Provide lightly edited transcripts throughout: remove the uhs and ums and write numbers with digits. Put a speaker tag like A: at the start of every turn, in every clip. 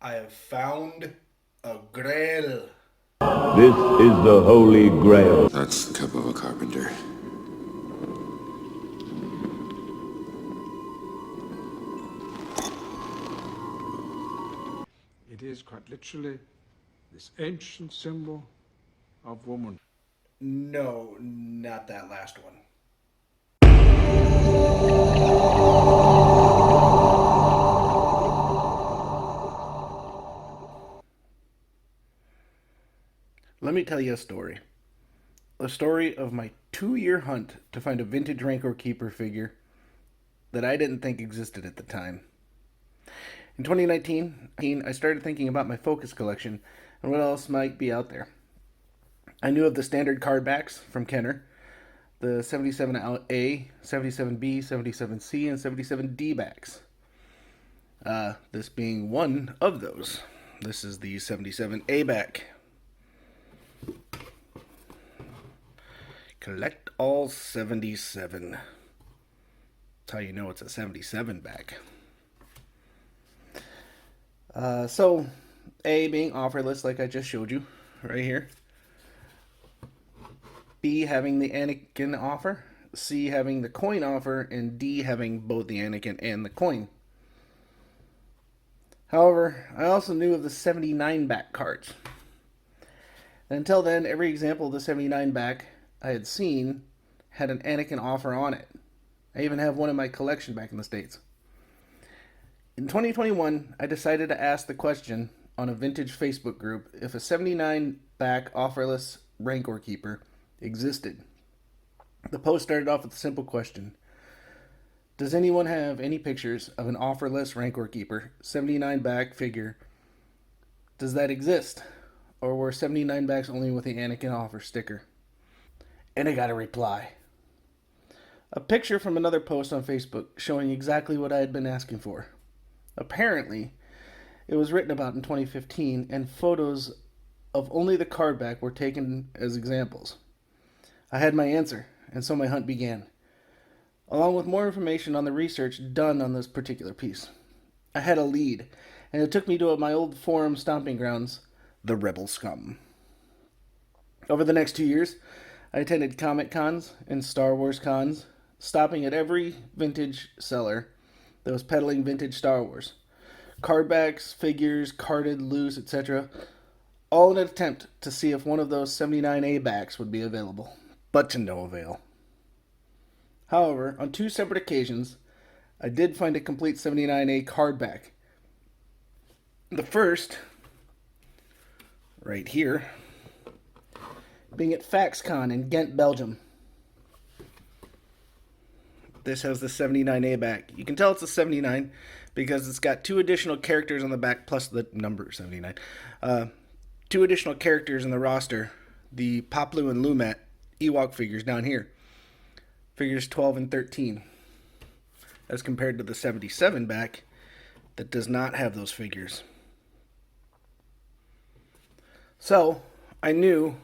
A: I have found a grail.
B: This is the Holy Grail.
C: That's the cup of a carpenter.
D: It is quite literally this ancient symbol of woman.
A: No, not that last one. Let me tell you a story. A story of my 2 year hunt to find a vintage Rancor Keeper figure that I didn't think existed at the time. In 2019, I started thinking about my Focus collection and what else might be out there. I knew of the standard card backs from Kenner, the 77A, 77B, 77C, and 77D backs. This being one of those. This is the 77A back. Collect all 77. That's how you know it's a 77 back. So, A being offerless, like I just showed you, right here. B having the Anakin offer, C having the coin offer, and D having both the Anakin and the coin. However, I also knew of the 79 back cards. And until then, every example of the 79 back I had seen had an Anakin offer on it. I even have one in my collection back in the States. In 2021, I decided to ask the question on a vintage Facebook group if a 79 back offerless Rancor Keeper existed. The post started off with a simple question. Does anyone have any pictures of an offerless Rancor Keeper 79 back figure? Does that exist? Or were 79 backs only with the Anakin offer sticker? And I got a reply. A picture from another post on Facebook showing exactly what I had been asking for. Apparently, it was written about in 2015 and photos of only the card back were taken as examples. I had my answer, and so my hunt began, along with more information on the research done on this particular piece. I had a lead, and it took me to my old forum stomping grounds, the Rebel Scum. Over the next 2 years, I attended Comic Cons and Star Wars cons, stopping at every vintage seller that was peddling vintage Star Wars. Cardbacks, figures, carded, loose, etc. All in an attempt to see if one of those 79A backs would be available, but to no avail. However, on 2 separate occasions, I did find a complete 79A card back. The first, right here, being at FaxCon in Ghent, Belgium. This has the 79A back. You can tell it's a 79 because it's got 2 additional characters on the back plus the number 79. 2 additional characters in the roster. The Poplu and Lumat Ewok figures down here. Figures 12 and 13. As compared to the 77 back that does not have those figures. So, I knew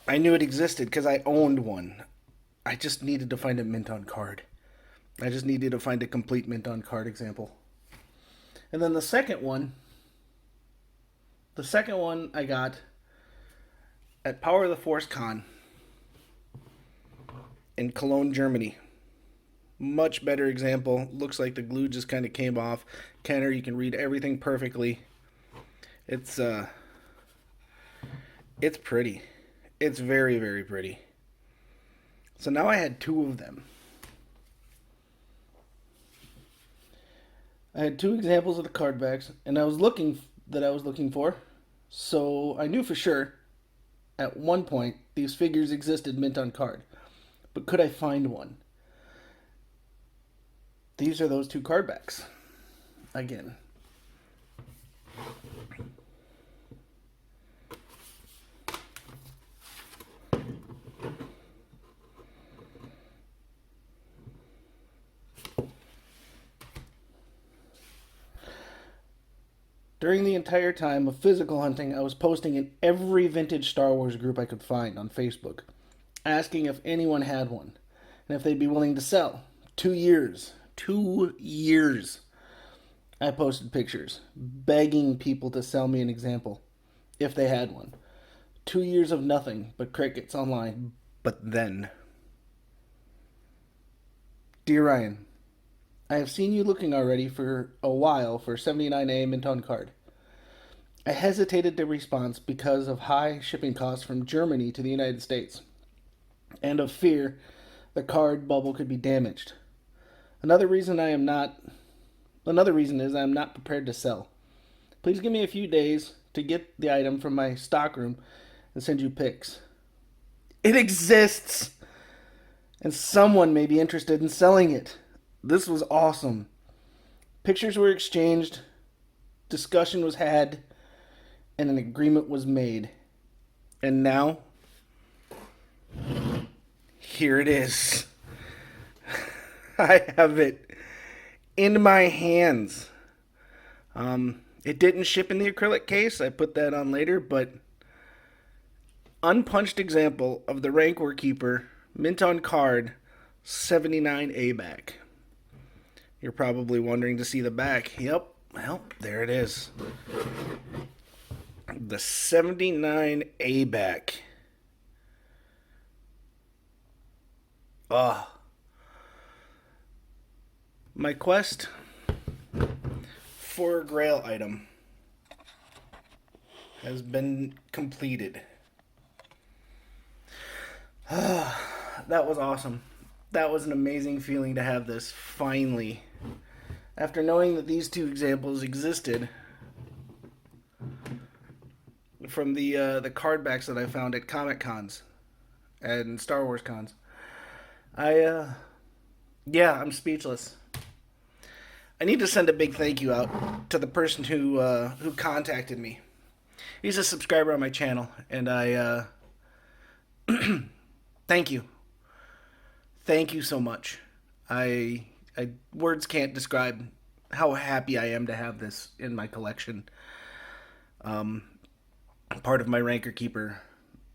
A: it existed because I owned one. I just needed to find a mint on card. I just needed to find a complete mint on card example. And then the second one I got at Power of the Force Con in Cologne, Germany. Much better example. Looks like the glue just kind of came off. Kenner, you can read everything perfectly. It's pretty. It's very, very pretty. So now I had 2 of them. I had 2 examples of the card backs, and I was looking for. So I knew for sure at one point these figures existed mint on card. But could I find one? These are those 2 card backs. Again. During the entire time of physical hunting, I was posting in every vintage Star Wars group I could find on Facebook, asking if anyone had one, and if they'd be willing to sell. 2 years. 2 years. I posted pictures begging people to sell me an example if they had one. 2 years of nothing but crickets online. But then, dear Ryan, I have seen you looking already for a while for 79A mint on card. I hesitated to respond because of high shipping costs from Germany to the United States and of fear the card bubble could be damaged. Another reason is I am not prepared to sell. Please give me a few days to get the item from my stockroom and send you pics. It exists! And someone may be interested in selling it. This was awesome. Pictures were exchanged, discussion was had, and an agreement was made. And now, here it is. I have it in my hands. It didn't ship in the acrylic case. I put that on later, but unpunched example of the Rancor Keeper mint on card 79A back. You're probably wondering to see the back. Yep, well, there it is. The 79A back. My quest for a grail item has been completed. That was awesome. That was an amazing feeling to have this finally. After knowing that these two examples existed from the card backs that I found at Comic Cons and Star Wars cons, I'm speechless. I need to send a big thank you out to the person who contacted me. He's a subscriber on my channel, and I thank you. Thank you so much. I words can't describe how happy I am to have this in my collection. Part of my Rancor Keeper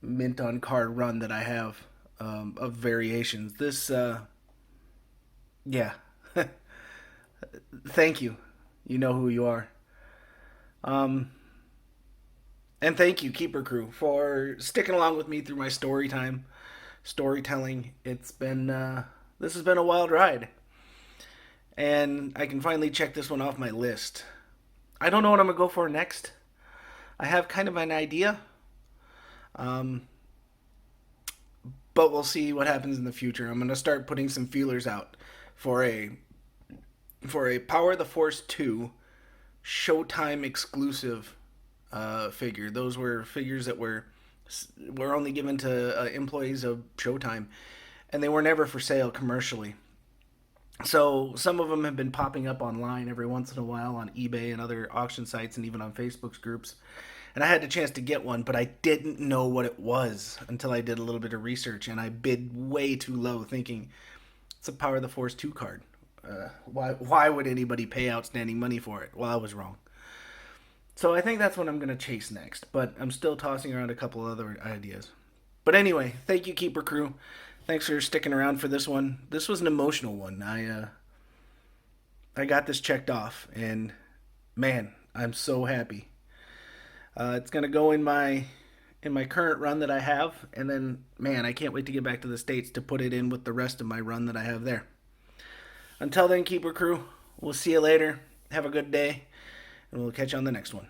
A: mint on card run that I have of variations. This, thank you. You know who you are. And thank you, Keeper Crew, for sticking along with me through my storytelling. It's been this has been a wild ride, and I can finally check this one off my list. I don't know what I'm gonna go for next. I have kind of an idea, but we'll see what happens in the future. I'm gonna start putting some feelers out for a Power of the Force 2 Showtime exclusive figure. Those were figures that were only given to employees of Showtime, and they were never for sale commercially. So some of them have been popping up online every once in a while on eBay and other auction sites, and even on Facebook's groups. And I had the chance to get one, but I didn't know what it was until I did a little bit of research, and I bid way too low, thinking it's a Power of the Force 2 card. Why would anybody pay outstanding money for it? Well, I was wrong. So I think that's what I'm going to chase next, but I'm still tossing around a couple other ideas. But anyway, thank you, Keeper Crew. Thanks for sticking around for this one. This was an emotional one. I got this checked off, and man, I'm so happy. It's going to go in my current run that I have, and then, man, I can't wait to get back to the States to put it in with the rest of my run that I have there. Until then, Keeper Crew, we'll see you later. Have a good day, and we'll catch you on the next one.